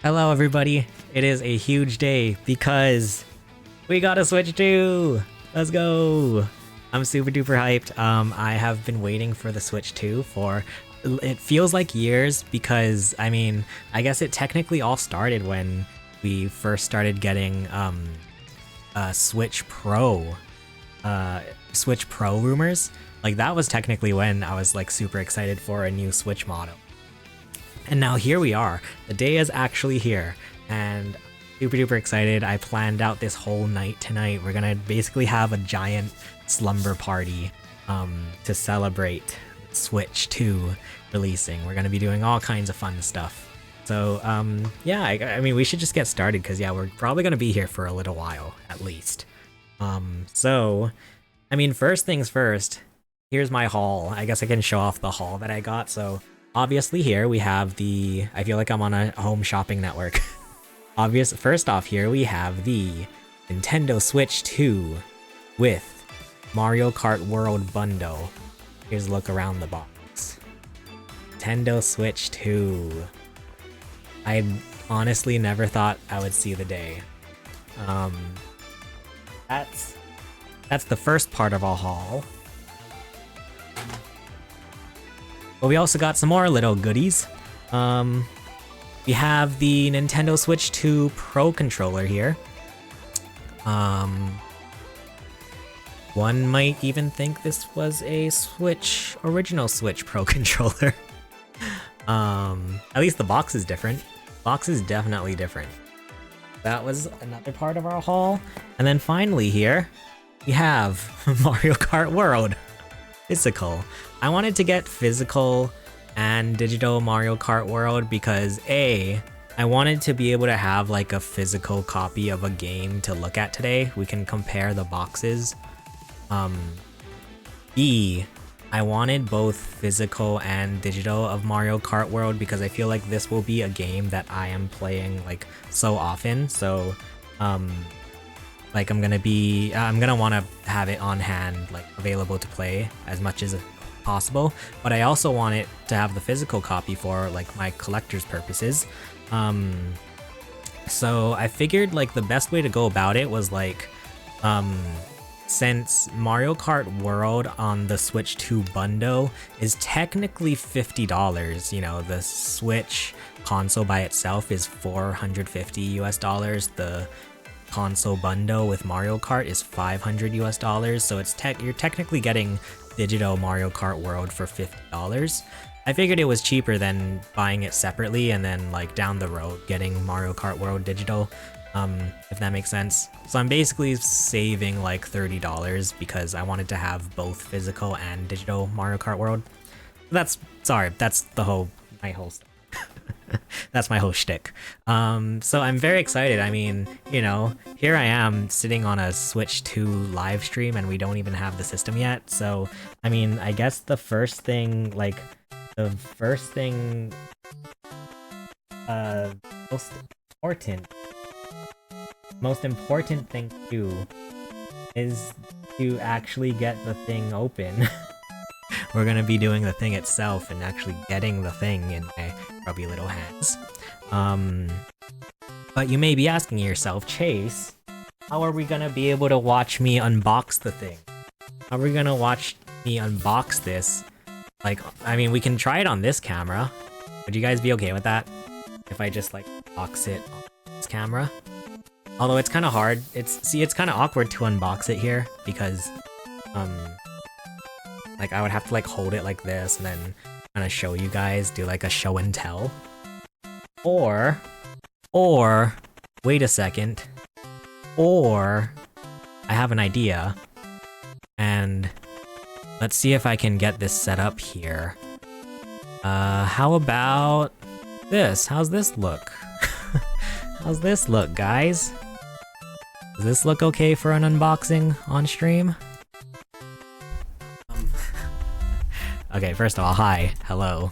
Hello everybody, it is a huge day because we got a Switch 2! Let's go! I'm super duper hyped. I have been waiting for the Switch 2 for, it feels like years because, I mean, I guess it technically all started when we first started getting Switch Pro rumors. Like that was technically when I was like super excited for a new Switch model. And now here we are. The day is actually here, and super duper excited. I planned out this whole night tonight. We're gonna basically have a giant slumber party to celebrate Switch 2 releasing. We're gonna be doing all kinds of fun stuff. So yeah, I mean we should just get started because yeah, we're probably gonna be here for a little while at least. So I mean first things first, here's my haul. I guess I can show off the haul that I got. So obviously here we have the, I feel like I'm on a home shopping network. First off here we have the Nintendo Switch 2 with Mario Kart World bundle. Here's a look around the box. Nintendo Switch 2. I honestly never thought I would see the day. That's the first part of our haul. But we also got some more little goodies. We have the Nintendo Switch 2 Pro controller here. One might even think this was a original Switch Pro controller. At least the box is different. Box is definitely different. That was another part of our haul. And then finally here, we have Mario Kart World. Physical. I wanted to get physical and digital Mario Kart World because A, I wanted to be able to have like a physical copy of a game to look at today. We can compare the boxes. B, I wanted both physical and digital of Mario Kart World because I feel like this will be a game that I am playing like so often. So like I'm gonna want to have it on hand, like available to play as much as possible, but I also want it to have the physical copy for like my collector's purposes. So I figured like the best way to go about it was like, since Mario Kart World on the Switch 2 bundle is technically $50, you know, the Switch console by itself is $450 US. The console bundle with Mario Kart is $500 US, so it's you're technically getting digital Mario Kart World for $50. I figured it was cheaper than buying it separately and then like down the road getting Mario Kart World digital, if that makes sense. So I'm basically saving like $30 because I wanted to have both physical and digital Mario Kart World. That's my whole stuff. That's my whole shtick. So I'm very excited. I mean, you know, here I am sitting on a Switch 2 live stream and we don't even have the system yet. So, I mean, I guess the first thing, most important thing to do is to actually get the thing open. We're gonna be doing the thing itself and actually getting the thing in my grubby little hands. But you may be asking yourself, Chase, how are we gonna be able to watch me unbox the thing? How are we gonna watch me unbox this? Like, I mean, we can try it on this camera. Would you guys be okay with that? If I just like box it on this camera? Although it's kind of hard. It's kind of awkward to unbox it here because, like I would have to like hold it like this and then kind of show you guys, do like a show and tell. Or, wait a second. Or, I have an idea. And let's see if I can get this set up here. How about this? How's this look? How's this look, guys? Does this look okay for an unboxing on stream? Okay, first of all, hi, hello.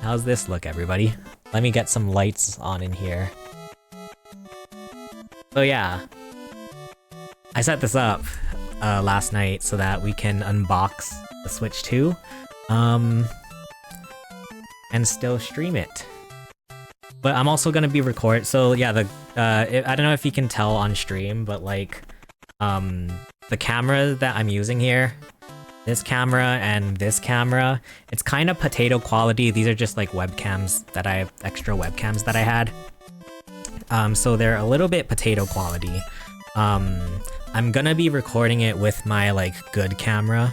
How's this look, everybody? Let me get some lights on in here. So yeah, I set this up last night so that we can unbox the Switch 2. and still stream it. But I'm also gonna be record. So yeah, I don't know if you can tell on stream, but like, the camera that I'm using here, this camera and this camera, it's kind of potato quality. These are just like webcams that I have, extra webcams that I had. So they're a little bit potato quality. I'm gonna be recording it with my like good camera.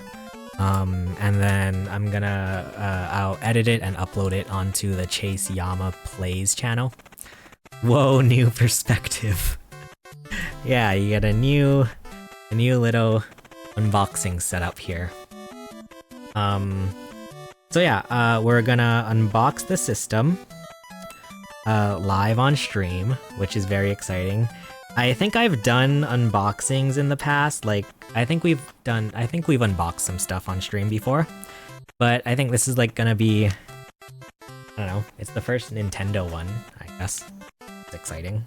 And then I'm gonna, I'll edit it and upload it onto the Chase Yama Plays channel. Whoa, new perspective. Yeah, you get a new little unboxing setup here. So yeah, we're gonna unbox the system, live on stream, which is very exciting. I think I've done unboxings in the past, like, I think we've unboxed some stuff on stream before, but I think this is like gonna be, I don't know, it's the first Nintendo one, I guess. It's exciting.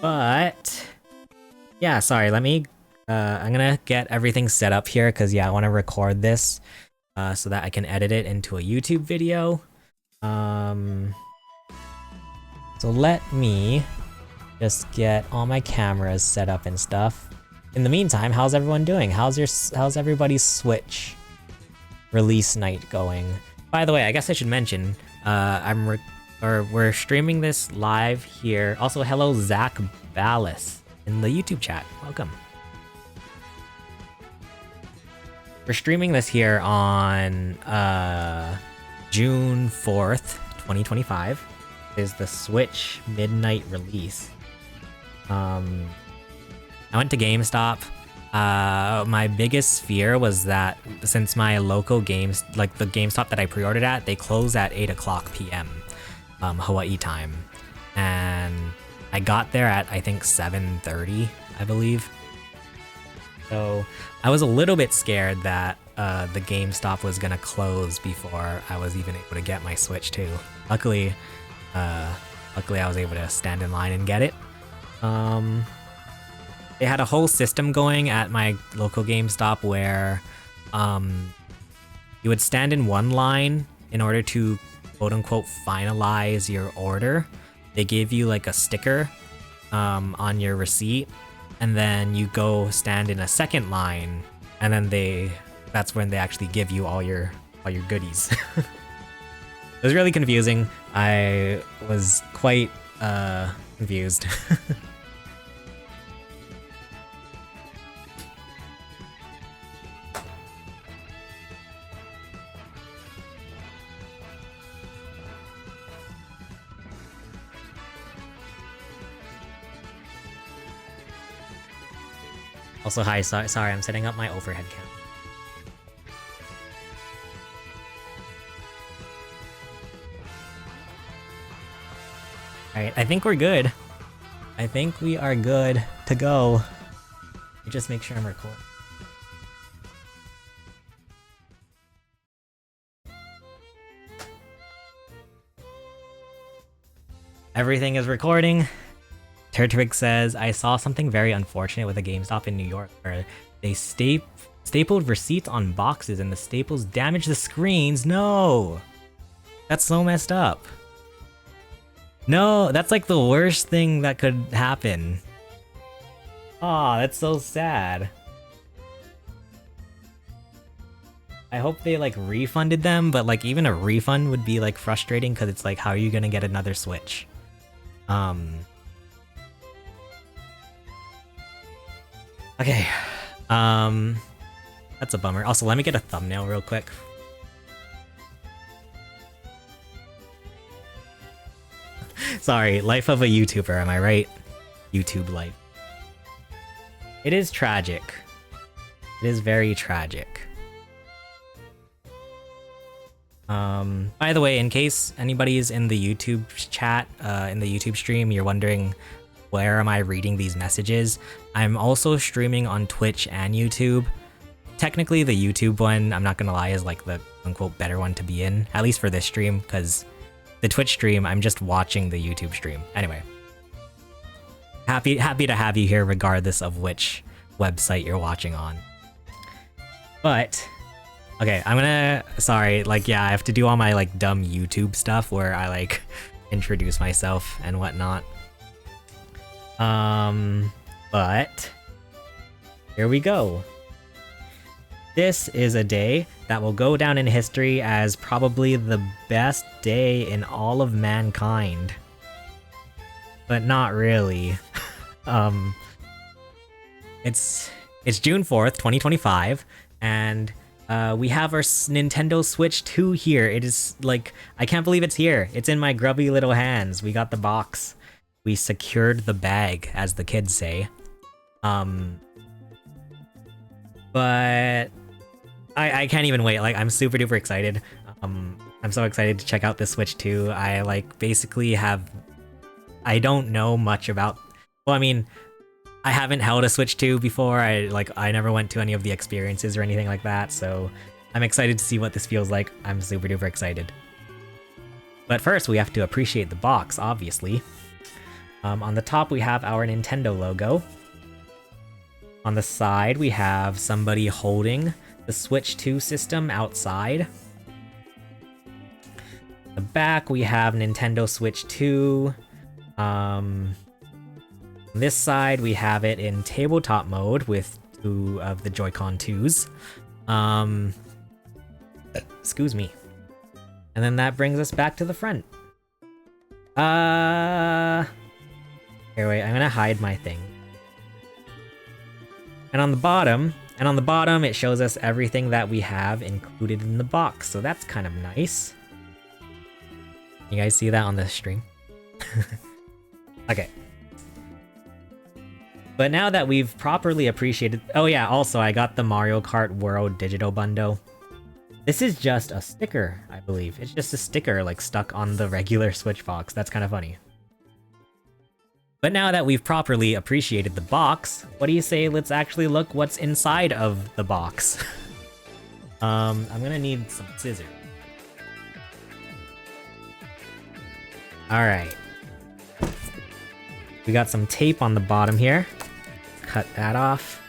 But yeah, sorry, let me, I'm gonna get everything set up here, because yeah, I want to record this, so that I can edit it into a YouTube video. So let me just get all my cameras set up and stuff. In the meantime, how's everyone doing? How's everybody's Switch release night going? By the way, I guess I should mention, we're streaming this live here. Also, hello Zach Ballas in the YouTube chat. Welcome. We're streaming this here on June 4th, 2025. Is the Switch midnight release. I went to GameStop. My biggest fear was that since my local games, like the GameStop that I pre-ordered at, they close at 8:00 p.m. Hawaii time, and I got there at I think 7:30, I believe. So I was a little bit scared that the GameStop was gonna close before I was even able to get my Switch too. Luckily I was able to stand in line and get it. They had a whole system going at my local GameStop where you would stand in one line in order to quote-unquote finalize your order. They gave you like a sticker on your receipt, and then you go stand in a second line, and then that's when they actually give you all your goodies. It was really confusing. I was quite confused. Also, hi, sorry, I'm setting up my overhead cam. Alright, I think we're good. I think we are good to go. Let me just make sure I'm recording. Everything is recording. Turtwig says, I saw something very unfortunate with a GameStop in New York where they stapled receipts on boxes and the staples damaged the screens. No! That's so messed up. No, that's like the worst thing that could happen. Aw, that's so sad. I hope they like refunded them, but like even a refund would be like frustrating because it's like, how are you gonna get another Switch? Okay. That's a bummer. Also, let me get a thumbnail real quick. Sorry, life of a YouTuber, am I right? YouTube life. It is tragic. It is very tragic. By the way, in case anybody is in the YouTube chat, in the YouTube stream, you're wondering where am I reading these messages, I'm also streaming on Twitch and YouTube. Technically, the YouTube one, I'm not gonna lie, is like the quote-unquote better one to be in, at least for this stream, because the Twitch stream, I'm just watching the YouTube stream. Anyway. Happy to have you here regardless of which website you're watching on. But Okay, I'm gonna... Sorry, like, yeah, I have to do all my, like, dumb YouTube stuff where I, like, introduce myself and whatnot. But... Here we go. This is a day that will go down in history as probably the best day in all of mankind. But not really. It's June 4th, 2025, and we have our Nintendo Switch 2 here. It is, like, I can't believe it's here. It's in my grubby little hands. We got the box. We secured the bag, as the kids say. But I can't even wait. Like, I'm super duper excited. I'm so excited to check out the Switch 2. I, like, basically have... I don't know much about... Well, I mean, I haven't held a Switch 2 before. I never went to any of the experiences or anything like that, so I'm excited to see what this feels like. I'm super duper excited. But first, we have to appreciate the box, obviously. On the top, we have our Nintendo logo. On the side, we have somebody holding the Switch 2 system outside. The back, we have Nintendo Switch 2. On this side, we have it in tabletop mode with 2 of the Joy-Con 2s. Excuse me. And then that brings us back to the front. Here, wait, I'm gonna hide my thing. And on the bottom, it shows us everything that we have included in the box, so that's kind of nice. You guys see that on the stream? Okay. But now that we've properly appreciated... Oh yeah, also I got the Mario Kart World Digital Bundle. This is just a sticker, I believe. It's just a sticker, like, stuck on the regular Switch box. That's kind of funny. But now that we've properly appreciated the box, what do you say let's actually look what's inside of the box? I'm gonna need some scissors. Alright. We got some tape on the bottom here. Cut that off.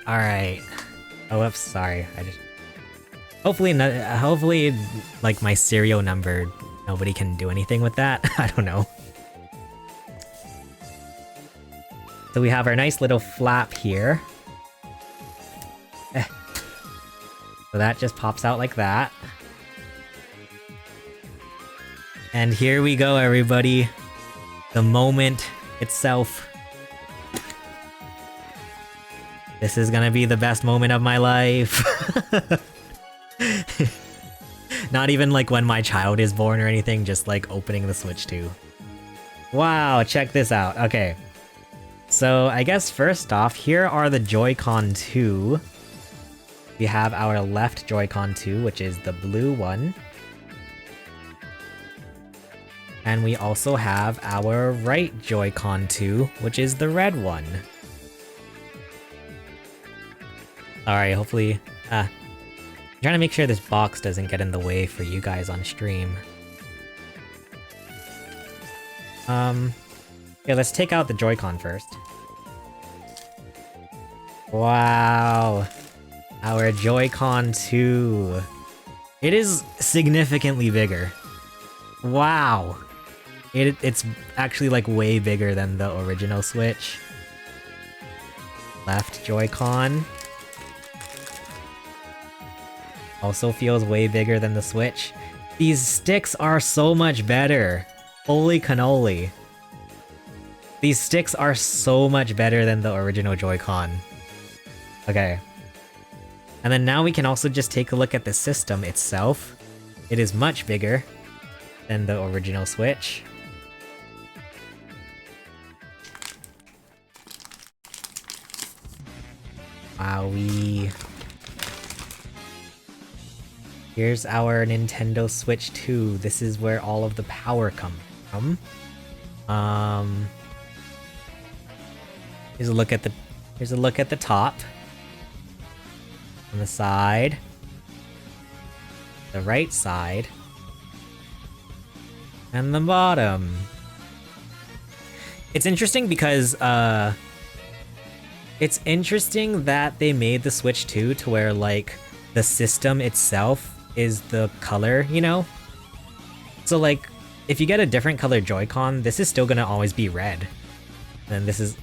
Alright. Oh, whoops, sorry. Hopefully, like, my serial number, nobody can do anything with that. I don't know. So we have our nice little flap here. So that just pops out like that. And here we go, everybody. The moment itself. This is gonna be the best moment of my life. Not even like when my child is born or anything, just like opening the Switch 2. Wow, check this out. Okay. So I guess first off, here are the Joy-Con 2. We have our left Joy-Con 2, which is the blue one. And we also have our right Joy-Con 2, which is the red one. Alright, hopefully... I'm trying to make sure this box doesn't get in the way for you guys on stream. Yeah, let's take out the Joy-Con first. Wow. Our Joy-Con 2. It is significantly bigger. Wow. It's actually like way bigger than the original Switch. Left Joy-Con. Also feels way bigger than the Switch. These sticks are so much better. Holy cannoli. These sticks are so much better than the original Joy-Con. Okay. And then now we can also just take a look at the system itself. It is much bigger than the original Switch. Wowee. Here's our Nintendo Switch 2. This is where all of the power comes from. Here's a look at the top. On the side. The right side. And the bottom. It's interesting because it's interesting that they made the Switch 2 to where like the system itself is the color, you know? So like if you get a different color Joy-Con, this is still gonna always be red. And this is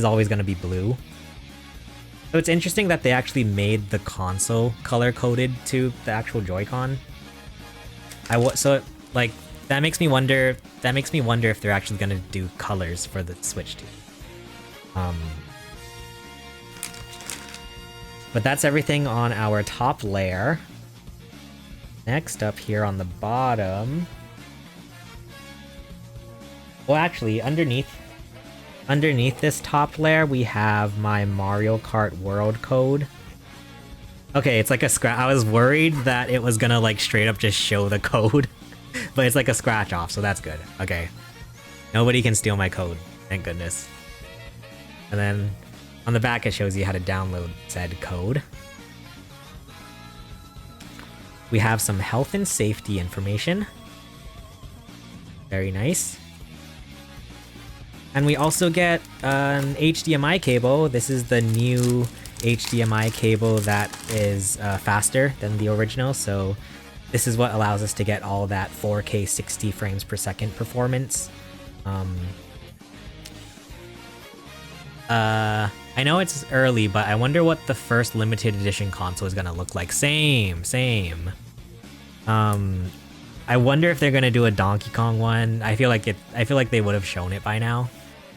always gonna be blue. So it's interesting that they actually made the console color coded to the actual Joy-Con. So like that makes me wonder if they're actually gonna do colors for the Switch 2. But that's everything on our top layer. Next up here on the bottom. Well, actually, underneath this top layer, we have my Mario Kart World code. Okay, it's like a scratch. I was worried that it was gonna like straight up just show the code, but it's like a scratch off, so that's good. Okay, nobody can steal my code, thank goodness. And then on the back, it shows you how to download said code. We have some health and safety information. Very nice. And we also get an HDMI cable. This is the new HDMI cable that is faster than the original, so this is what allows us to get all that 4K 60 frames per second performance. I know it's early, but I wonder what the first limited edition console is gonna look like. Same. I wonder if they're gonna do a Donkey Kong one. I feel like they would have shown it by now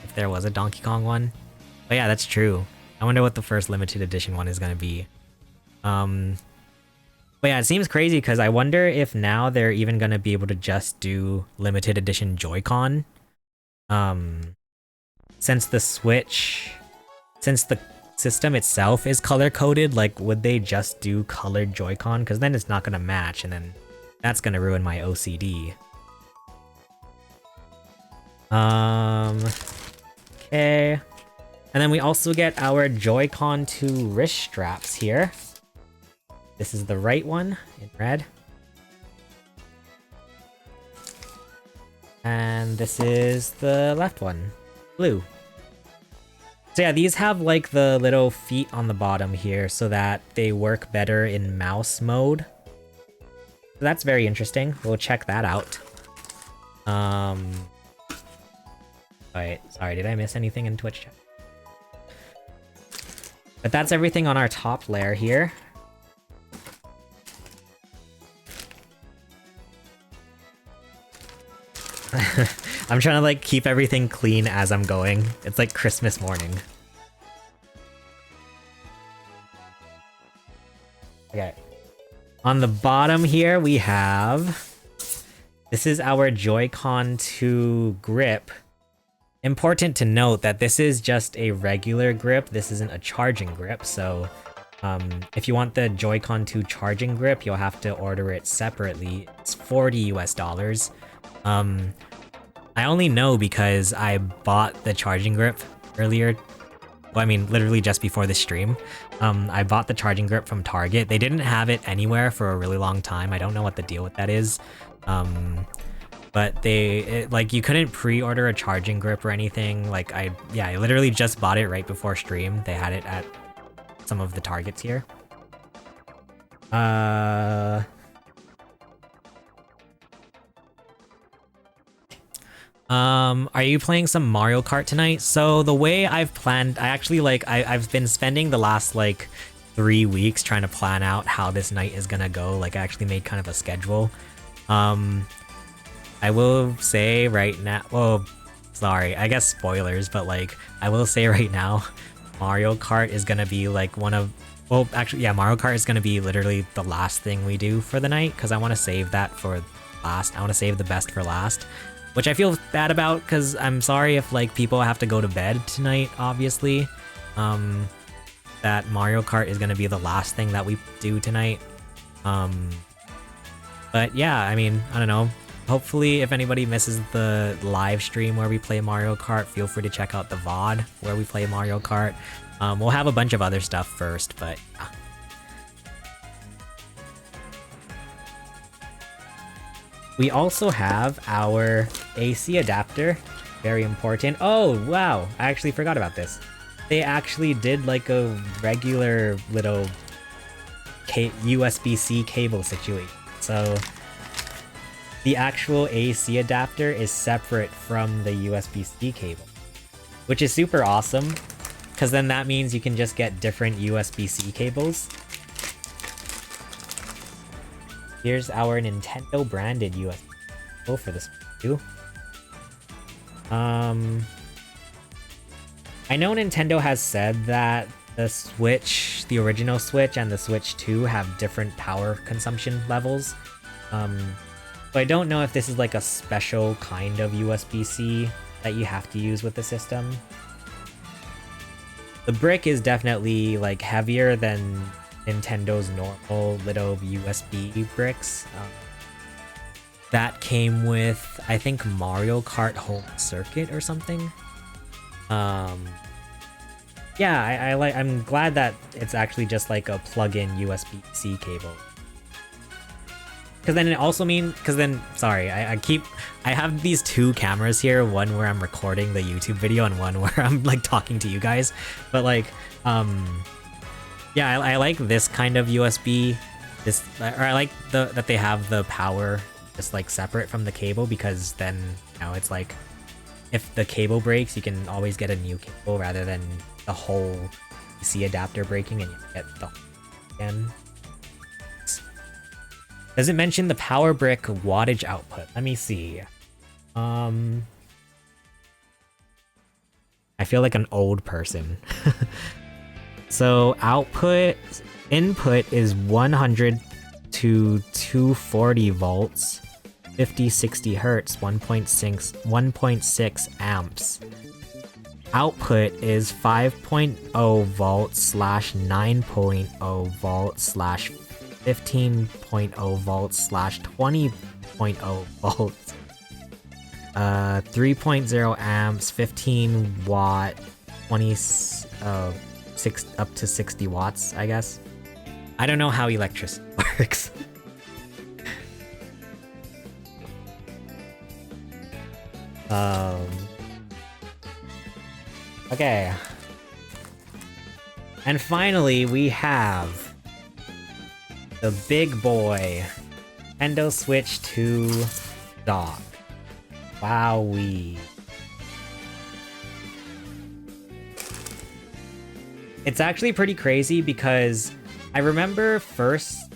if there was a Donkey Kong one. But yeah, that's true. I wonder what the first limited edition one is gonna be. But yeah, it seems crazy because I wonder if now they're even gonna be able to just do limited edition Joy-Con. Since the system itself is color-coded, like, would they just do colored Joy-Con? Because then it's not gonna match, and then that's gonna ruin my OCD. Okay. And then we also get our Joy-Con 2 wrist straps here. This is the right one, in red. And this is the left one, blue. So yeah, these have like the little feet on the bottom here so that they work better in mouse mode. So that's very interesting. We'll check that out. Alright, sorry, did I miss anything in Twitch chat? But that's everything on our top layer here. I'm trying to like keep everything clean as I'm going. It's like Christmas morning. Okay. On the bottom here we have... This is our Joy-Con 2 grip. Important to note that this is just a regular grip. This isn't a charging grip, so... if you want the Joy-Con 2 charging grip, you'll have to order it separately. It's $40 US. I only know because I bought the charging grip earlier. Well, I mean, literally just before this stream. I bought the charging grip from Target. They didn't have it anywhere for a really long time. I don't know what the deal with that is. But like, you couldn't pre-order a charging grip or anything. Like, I literally just bought it right before stream. They had it at some of the Targets here. Are you playing some Mario Kart tonight? So the way I've planned, I've been spending the last like 3 weeks trying to plan out how this night is gonna go. Like, I actually made kind of a schedule. I will say right now, well, sorry, I guess spoilers, but like, I will say right now, Mario Kart is gonna be like Mario Kart is gonna be literally the last thing we do for the night, because I want to save that for last. I want to save the best for last. Which I feel bad about, because I'm sorry if like people have to go to bed tonight, obviously. That Mario Kart is going to be the last thing that we do tonight. But yeah, I mean, I don't know. Hopefully, if anybody misses the live stream where we play Mario Kart, feel free to check out the VOD where we play Mario Kart. We'll have a bunch of other stuff first, but yeah. We also have our AC adapter Very important. Oh, wow. I actually forgot about this. They actually did like a regular little USB-C cable situation. So the actual AC adapter is separate from the USB-C cable, which is super awesome, because then that means you can just get different USB-C cables. Here's our Nintendo branded USB cable for this too. I know Nintendo has said that the Switch, the original Switch and the Switch 2 have different power consumption levels. But I don't know if this is like a special kind of USB-C that you have to use with the system. The brick is definitely like heavier than Nintendo's normal little USB bricks. That came with, I think, Mario Kart Home Circuit or something. Yeah, I'm glad that it's actually just like a plug-in USB-C cable. Because then it also means, sorry, I have these two cameras here, one where I'm recording the YouTube video and one where I'm like talking to you guys. But like, yeah, I like this kind of USB, or I like that they have the power just like separate from the cable, because then, you know, it's like, if the cable breaks, you can always get a new cable rather than the whole AC adapter breaking and you get the whole again. Does it mention the power brick wattage output? Let me see. I feel like an old person. So input is 100 to 240 volts, 50-60 hertz, 1.6 amps. Output is 5.0 volts / 9.0 volts / 15.0 volts / 20.0 volts. 3.0 amps, 15 watt, 6 up to 60 watts, I guess. I don't know how electricity works. Okay. And finally, we have the big boy Nintendo Switch 2 dock. Wowee. It's actually pretty crazy because I remember first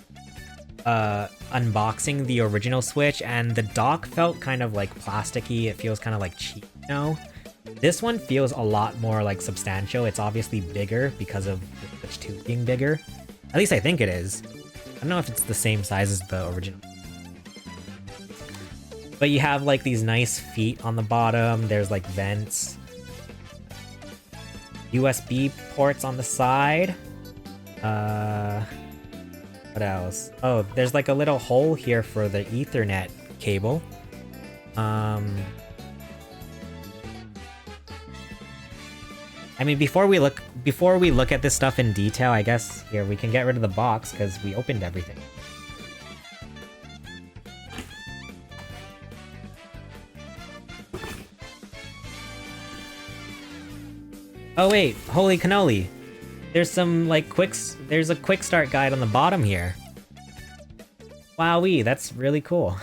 unboxing the original Switch and the dock felt kind of like plasticky. It feels kind of like cheap, you know? This one feels a lot more like substantial. It's obviously bigger because of the Switch 2 being bigger. At least I think it is. I don't know if it's the same size as the original. But you have like these nice feet on the bottom. There's like vents. USB ports on the side. What else? Oh, there's like a little hole here for the Ethernet cable. I mean, before we look at this stuff in detail, I guess here we can get rid of the box because we opened everything. Oh wait, holy cannoli! There's some like there's a quick start guide on the bottom here. Wowee, that's really cool.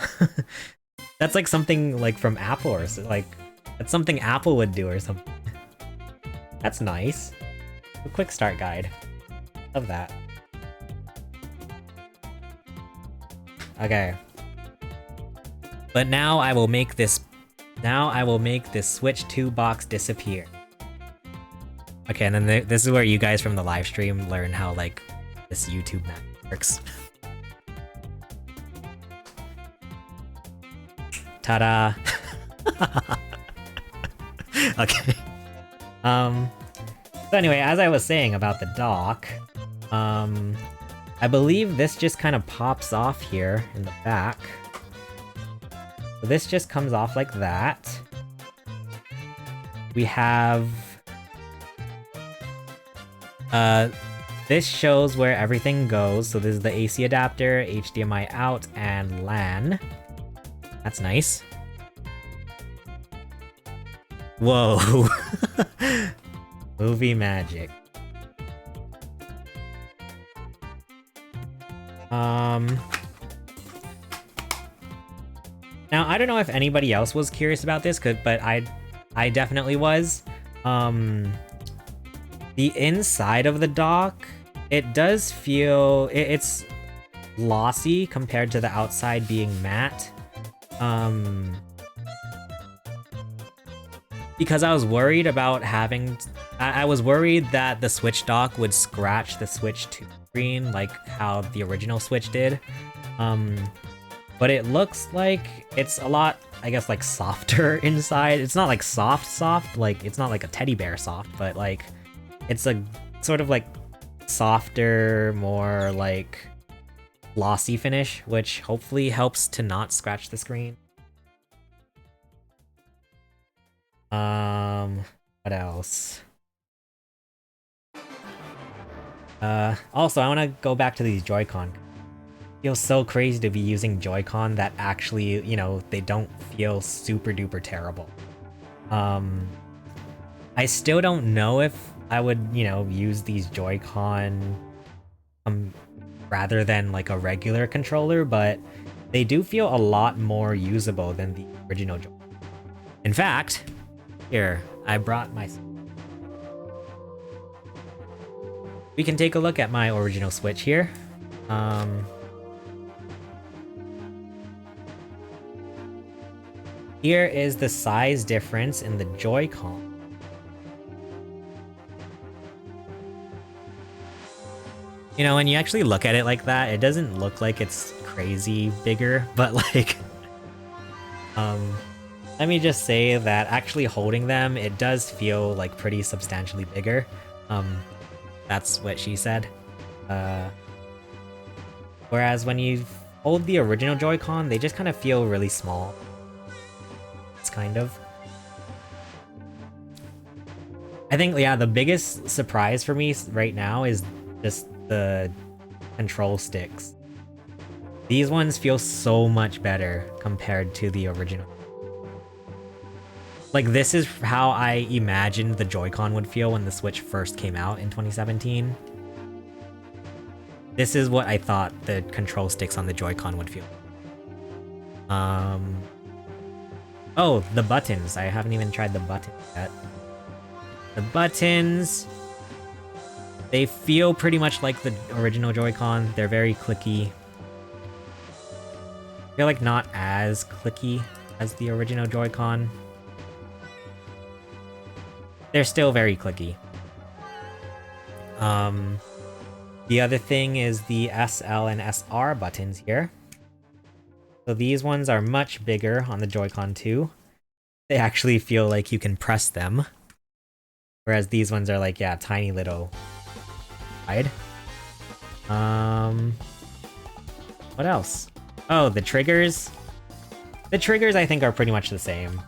That's like something like from Apple or so, like that's something Apple would do or something. That's nice. A quick start guide. Love that. Okay. But now I will make this Switch 2 box disappear. Okay, and then this is where you guys from the live stream learn how like this YouTube map works. Ta-da! Okay. So anyway, as I was saying about the dock, I believe this just kind of pops off here in the back. So this just comes off like that. We have... this shows where everything goes. So this is the AC adapter, HDMI out, and LAN. That's nice. Whoa. Movie magic. Now, I don't know if anybody else was curious about this, but I definitely was. The inside of the dock, it does feel... it's glossy compared to the outside being matte. Because I was worried about having... I was worried that the Switch dock would scratch the Switch 2 screen like how the original Switch did. But it looks like it's a lot, I guess, like softer inside. It's not like soft, like it's not like a teddy bear soft, but like it's a sort of like softer, more like glossy finish, which hopefully helps to not scratch the screen. What else? Also, I want to go back to these Joy-Con. Feels so crazy to be using Joy-Con that actually, you know, they don't feel super duper terrible. I still don't know if I would, you know, use these Joy-Con rather than like a regular controller, but they do feel a lot more usable than the original Joy-Con. In fact, here, I brought my... We can take a look at my original Switch here. Here is the size difference in the Joy-Con. You know, when you actually look at it like that, it doesn't look like it's crazy bigger, but like... let me just say that actually holding them, it does feel like pretty substantially bigger. That's what she said. Whereas when you hold the original Joy-Con, they just kind of feel really small. It's kind of. I think, yeah, the biggest surprise for me right now is just the control sticks. These ones feel so much better compared to the original. Like, this is how I imagined the Joy-Con would feel when the Switch first came out in 2017. This is what I thought the control sticks on the Joy-Con would feel. Oh, the buttons. I haven't even tried the buttons yet. The buttons... they feel pretty much like the original Joy-Con. They're very clicky. They're like not as clicky as the original Joy-Con. They're still very clicky. The other thing is the SL and SR buttons here. So these ones are much bigger on the Joy-Con 2. They actually feel like you can press them. Whereas these ones are like, yeah, tiny little wide. What else? Oh, the triggers. The triggers I think are pretty much the same.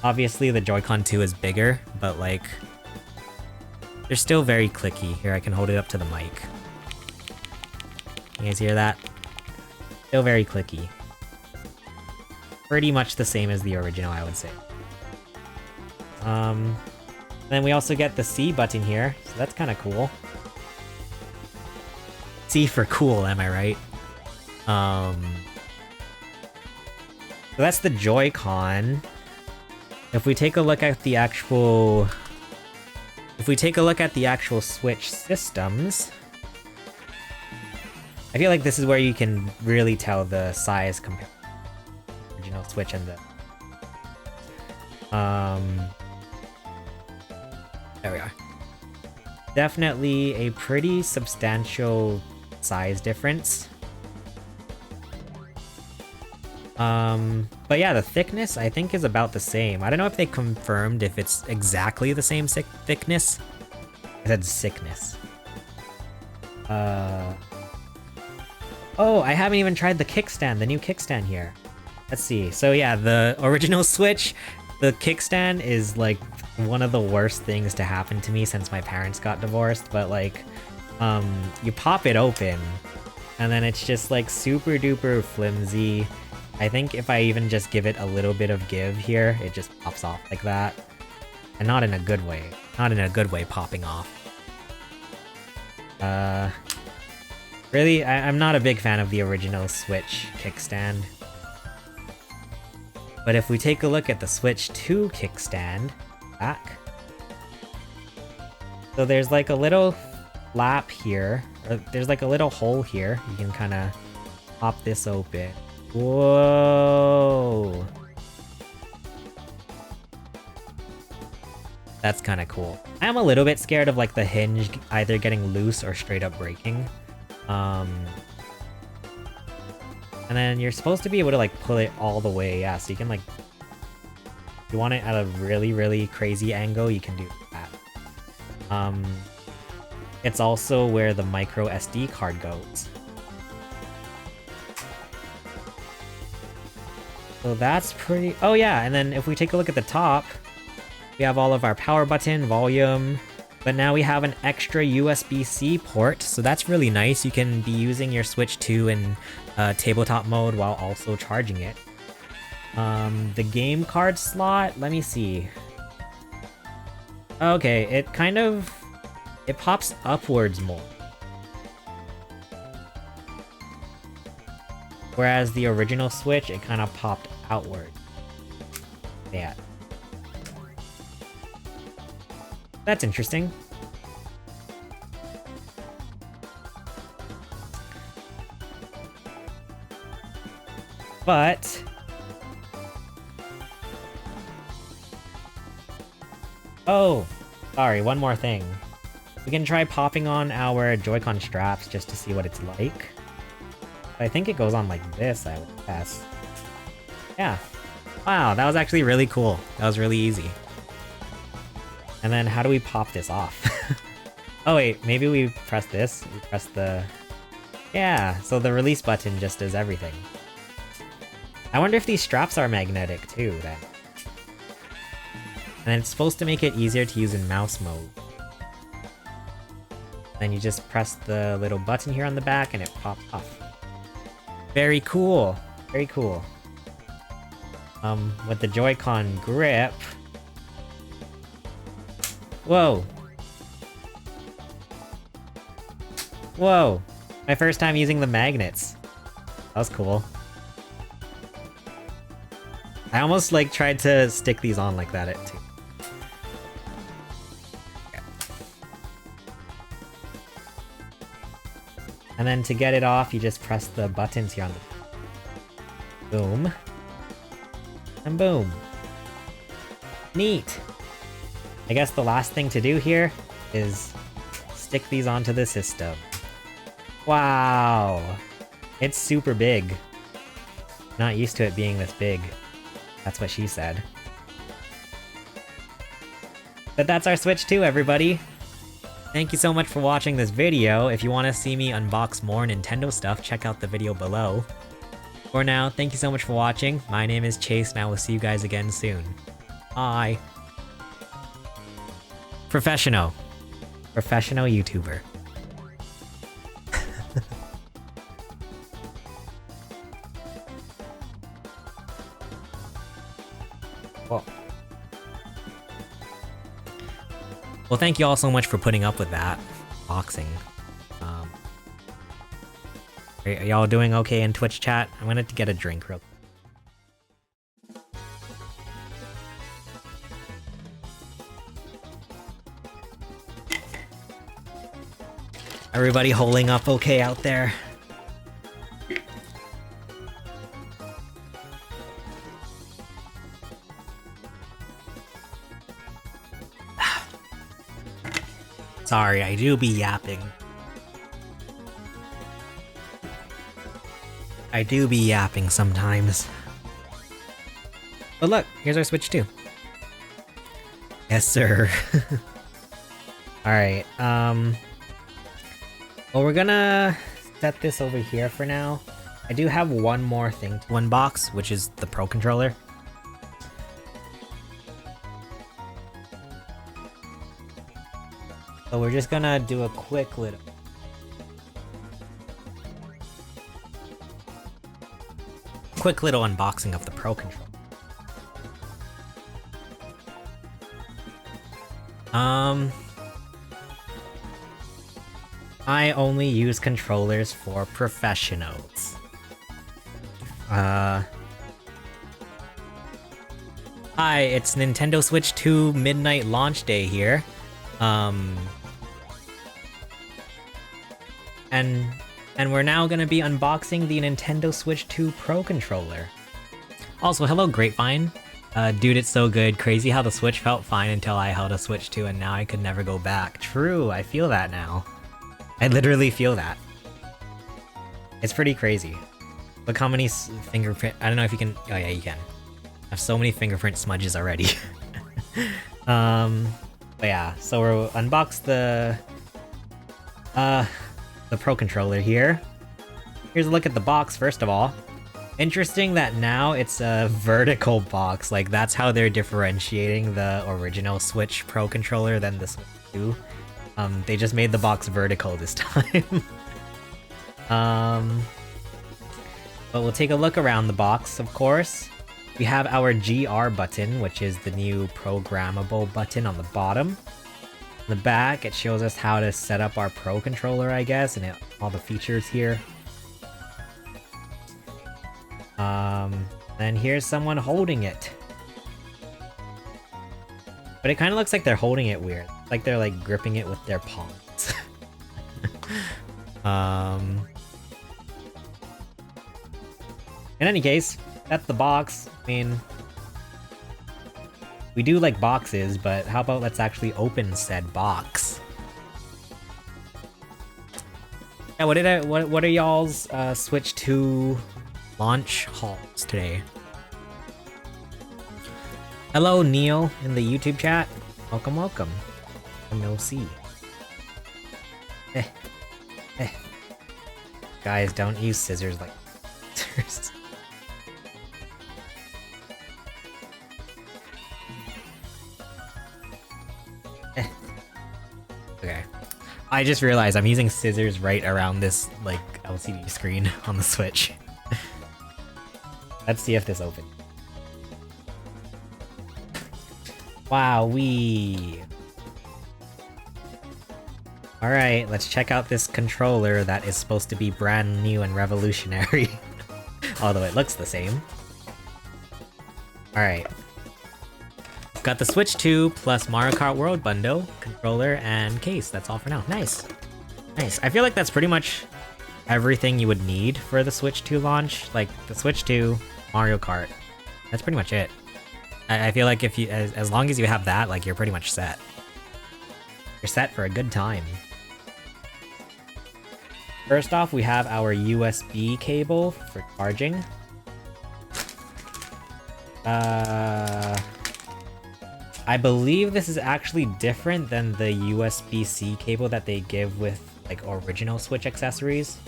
Obviously the Joy-Con 2 is bigger, but like they're still very clicky. Here, I can hold it up to the mic. You guys hear that? Still very clicky. Pretty much the same as the original, I would say. Then we also get the C button here, so that's kind of cool. C for cool, am I right? So that's the Joy-Con. If we take a look at the actual... Switch systems... I feel like this is where you can really tell the size compared to the original Switch and the... There we are. Definitely a pretty substantial size difference. But yeah, the thickness I think is about the same. I don't know if they confirmed if it's exactly the same thickness. I said sickness. Oh, I haven't even tried the kickstand, the new kickstand here. Let's see. So yeah, the original Switch, the kickstand is like one of the worst things to happen to me since my parents got divorced, but like, you pop it open and then it's just like super duper flimsy. I think if I even just give it a little bit of give here, it just pops off like that. And not in a good way. Not in a good way popping off. Really, I'm not a big fan of the original Switch kickstand. But if we take a look at the Switch 2 kickstand, back. So there's like a little flap here, or there's like a little hole here. You can kind of pop this open. Whoa! That's kind of cool. I'm a little bit scared of like the hinge either getting loose or straight up breaking. And then you're supposed to be able to like pull it all the way, yeah, so you can like, if you want it at a really, really crazy angle, you can do that. It's also where the micro SD card goes. So that's pretty, oh yeah, and then if we take a look at the top, we have all of our power button, volume, but now we have an extra USB-C port, so that's really nice. You can be using your Switch 2 in tabletop mode while also charging it. The game card slot, let me see. Okay, it kind of, it pops upwards more. Whereas the original Switch, it kind of popped outward. Yeah. That's interesting. But oh, sorry, one more thing. We can try popping on our Joy-Con straps just to see what it's like. I think it goes on like this, I would guess. Yeah. Wow, that was actually really cool. That was really easy. And then how do we pop this off? Oh wait, maybe we press this? We press the... Yeah, so the release button just does everything. I wonder if these straps are magnetic too, then. And it's supposed to make it easier to use in mouse mode. Then you just press the little button here on the back and it pops off. Very cool. Very cool. With the Joy-Con grip... Whoa. Whoa. My first time using the magnets. That was cool. I almost like tried to stick these on like that too. Okay. And then to get it off, you just press the buttons here on the... Boom. And boom. Neat. I guess the last thing to do here is stick these onto the system. Wow! It's super big. Not used to it being this big. That's what she said. But that's our Switch 2, everybody! Thank you so much for watching this video. If you want to see me unbox more Nintendo stuff, check out the video below. For now, thank you so much for watching. My name is Chase, and I will see you guys again soon. Bye! Professional YouTuber. Well, thank you all so much for putting up with that boxing. Are y'all doing okay in Twitch chat? I'm gonna get a drink real quick. Everybody holding up okay out there? Sorry, I do be yapping. I do be yapping sometimes. But look, here's our Switch 2. Yes, sir. Alright, well, we're gonna set this over here for now. I do have one more thing to unbox, which is the Pro Controller. So we're just gonna do a quick little... quick little unboxing of the Pro controller. I only use controllers for professionals. Hi, it's Nintendo Switch 2 midnight launch day here. And we're now gonna be unboxing the Nintendo Switch 2 Pro controller. Also, hello Grapevine. Dude, it's so good. Crazy how the Switch felt fine until I held a Switch 2 and now I could never go back. True, I feel that now. I literally feel that. It's pretty crazy. Look how many fingerprint... I don't know if you can... Oh yeah, you can. I have so many fingerprint smudges already. But yeah, so we'll unbox the Pro controller here. Here's a look at the box first of all. Interesting that now it's a vertical box, like that's how they're differentiating the original Switch Pro controller than the Switch 2. They just made the box vertical this time. But we'll take a look around the box, of course. We have our GR button, which is the new programmable button on the bottom. On the back, it shows us how to set up our Pro controller, I guess, and all the features here. Then here's someone holding it. But it kind of looks like they're holding it weird. Like they're like gripping it with their palms. In any case, that's the box. I mean, we do like boxes, but how about let's actually open said box? Yeah, what are y'all's Switch 2 launch hauls today? Hello Neil in the YouTube chat. Welcome, welcome. No C. Guys, don't use scissors like scissors. Okay. I just realized I'm using scissors right around this like LCD screen on the Switch. Let's see if this opens. Wowee. Alright, let's check out this controller that is supposed to be brand new and revolutionary. Although it looks the same. Alright. Got the Switch 2 plus Mario Kart World bundle, controller, and case. That's all for now. Nice. Nice. I feel like that's pretty much everything you would need for the Switch 2 launch. Like, the Switch 2, Mario Kart. That's pretty much it. I feel like if you, as long as you have that, like, you're pretty much set. You're set for a good time. First off, we have our USB cable for charging. I believe this is actually different than the USB-C cable that they give with, like, original Switch accessories.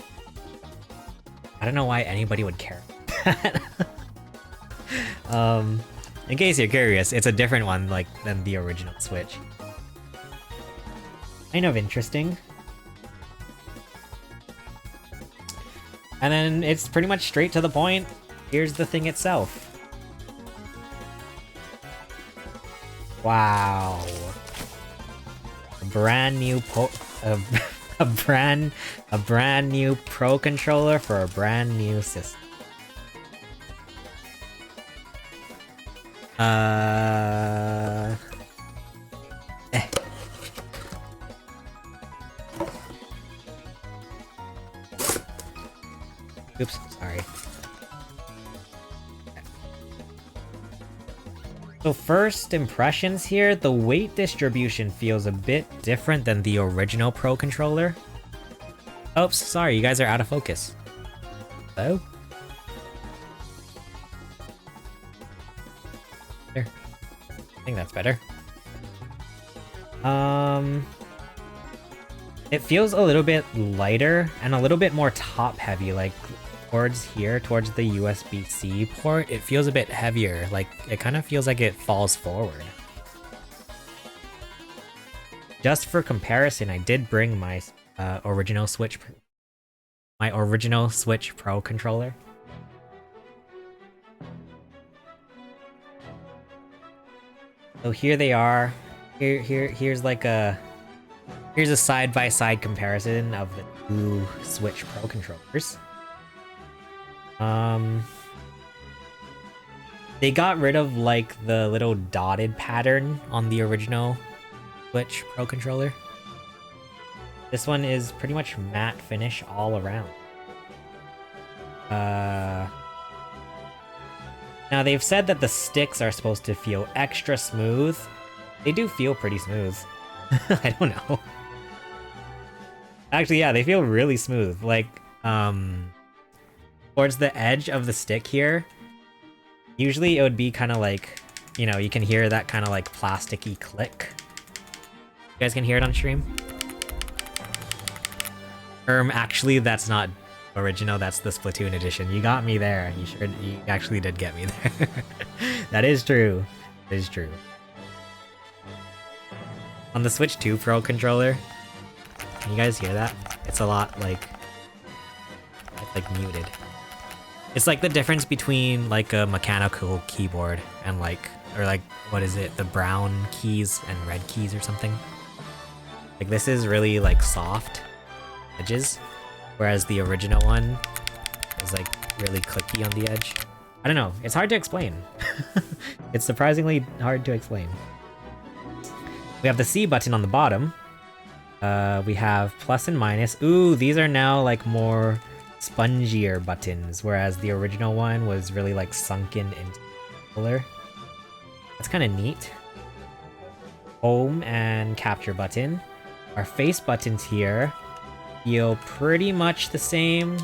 I don't know why anybody would care about that. In case you're curious, it's a different one, like, than the original Switch. Kind of interesting. And then it's pretty much straight to the point. Here's the thing itself. Wow. A brand new a brand new Pro controller for a brand new system. Oops, sorry. So first impressions here, the weight distribution feels a bit different than the original Pro controller. Oops, sorry, you guys are out of focus. Hello? There. I think that's better. It feels a little bit lighter and a little bit more top heavy, like towards here, towards the USB-C port, it feels a bit heavier, like it kind of feels like it falls forward. Just for comparison, I did bring my original Switch Pro controller. So here they are. Here's like here's a side-by-side comparison of the two Switch Pro controllers. They got rid of like the little dotted pattern on the original Switch Pro controller. This one is pretty much matte finish all around. Now they've said that the sticks are supposed to feel extra smooth. They do feel pretty smooth. I don't know. Actually, yeah, they feel really smooth. Like, towards the edge of the stick here, usually it would be kind of like, you know, you can hear that kind of like plasticky click. You guys can hear it on stream? Actually, that's not original, that's the Splatoon edition. You got me there. You actually did get me there. That is true. That is true. On the Switch 2 Pro controller, can you guys hear that? It's a lot like, it's like muted. It's like the difference between like a mechanical keyboard and like, or like, what is it? The brown keys and red keys or something. Like this is really like soft edges, whereas the original one is like really clicky on the edge. I don't know, it's hard to explain. It's surprisingly hard to explain. We have the C button on the bottom. We have plus and minus. Ooh, these are now like more spongier buttons, whereas the original one was really like sunken into the controller. That's kind of neat. Home and capture button. Our face buttons here feel pretty much the same.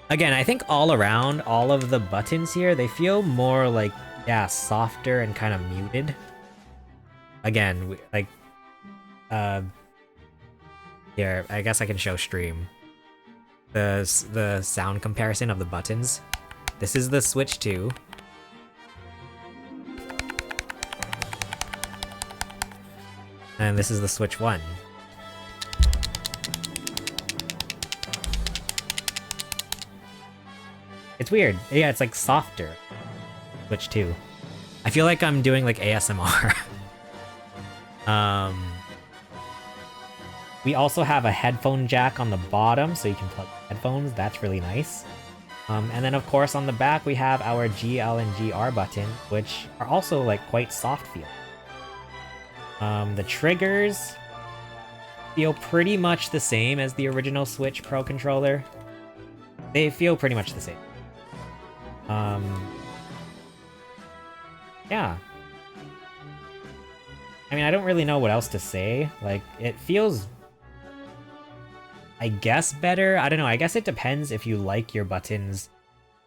Again, I think all around, all of the buttons here, they feel more like, yeah, softer and kind of muted. Again, like, here, I guess I can show stream the sound comparison of the buttons. This is the Switch 2. And this is the Switch 1. It's weird. Yeah, it's like softer. Switch 2. I feel like I'm doing like ASMR. We also have a headphone jack on the bottom, so you can plug headphones. That's really nice. And then of course on the back we have our GL and GR button, which are also like quite soft feel. The triggers feel pretty much the same as the original Switch Pro controller. They feel pretty much the same. Yeah. I mean, I don't really know what else to say. Like, it feels, I guess, better. I don't know. I guess it depends if you like your buttons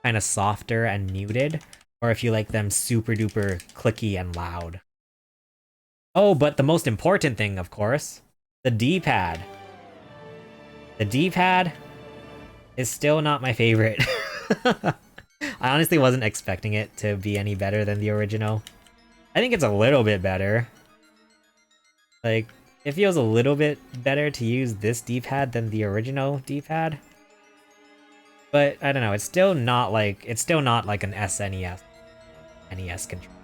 kind of softer and muted, or if you like them super duper clicky and loud. Oh, but the most important thing, of course, the D-pad. The D-pad is still not my favorite. I honestly wasn't expecting it to be any better than the original. I think it's a little bit better. Like, it feels a little bit better to use this D-pad than the original D-pad. But I don't know, it's still not like an SNES NES controller.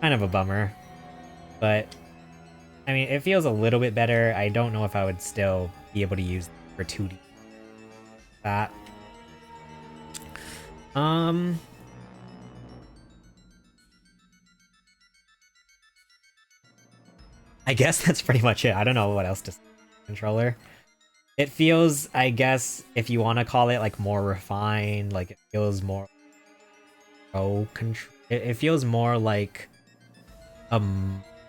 Kind of a bummer. But I mean, it feels a little bit better. I don't know if I would still be able to use it for 2D. That. I guess that's pretty much it. I don't know what else to say. Controller. It feels, I guess, if you want to call it like more refined, like it feels more pro control. It feels more like a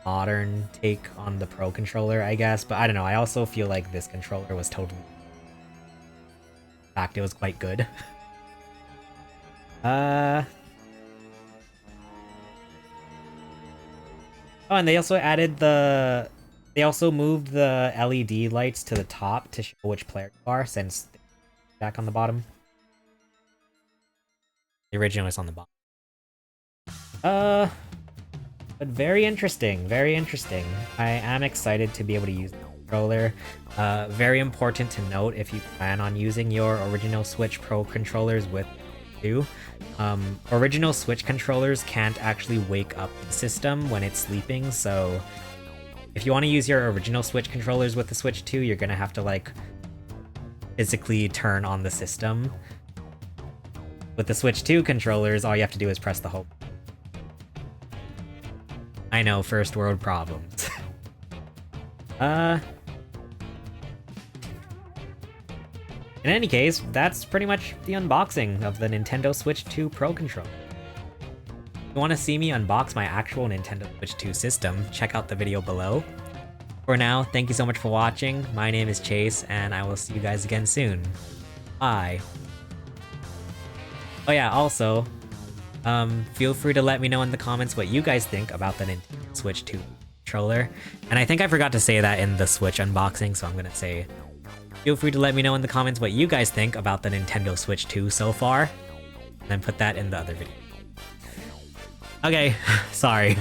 modern take on the Pro controller, I guess. But I don't know. I also feel like this controller was totally. In fact, it was quite good. Oh, and they also added they also moved the LED lights to the top to show which player you are, since back on the bottom. The original is on the bottom. But very interesting, very interesting. I am excited to be able to use the controller. Very important to note if you plan on using your original Switch Pro controllers with 2. Original Switch controllers can't actually wake up the system when it's sleeping, so if you want to use your original Switch controllers with the Switch 2, you're gonna have to like physically turn on the system. With the Switch 2 controllers, all you have to do is press the home. I know, first world problems. In any case, that's pretty much the unboxing of the Nintendo Switch 2 Pro controller. If you want to see me unbox my actual Nintendo Switch 2 system, check out the video below. For now, thank you so much for watching. My name is Chase, and I will see you guys again soon. Bye. Oh yeah, also, feel free to let me know in the comments what you guys think about the Nintendo Switch 2 controller. And I think I forgot to say that in the Switch unboxing, so I'm gonna say, feel free to let me know in the comments what you guys think about the Nintendo Switch 2 so far, and then put that in the other video. Okay, sorry.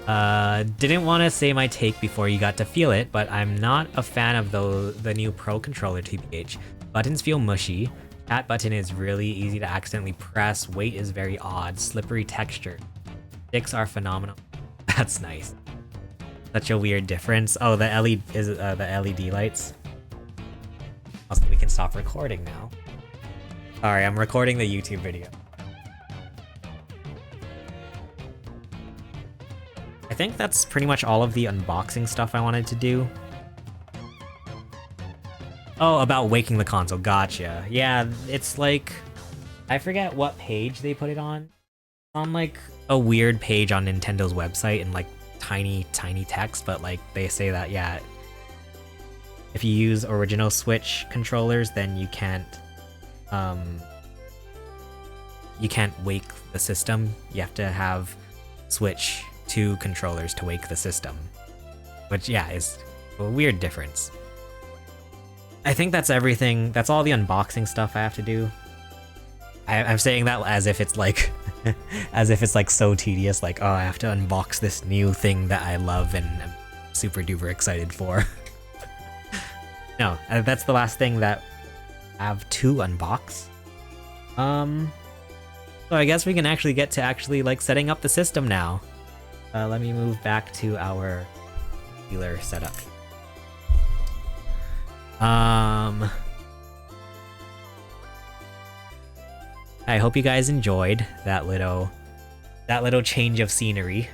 Didn't want to say my take before you got to feel it, but I'm not a fan of the new Pro controller TBH. Buttons feel mushy, that button is really easy to accidentally press, weight is very odd, slippery texture. Sticks are phenomenal. That's nice. Such a weird difference. Oh, the LED lights. Also, we can stop recording now. Sorry, I'm recording the YouTube video. I think that's pretty much all of the unboxing stuff I wanted to do. Oh, about waking the console, gotcha. Yeah, it's like, I forget what page they put it on. On like a weird page on Nintendo's website in like tiny text, but like they say that, yeah, if you use original Switch controllers, then you can't wake the system. You have to have Switch 2 controllers to wake the system, which yeah is a weird difference. I think that's everything. That's all the unboxing stuff I have to do. I'm saying that as if it's like as if it's like so tedious, like, oh, I have to unbox this new thing that I love and I'm super duper excited for. No, that's the last thing that I have to unbox. So I guess we can actually get to like setting up the system now. Let me move back to our dealer setup. I hope you guys enjoyed that little change of scenery.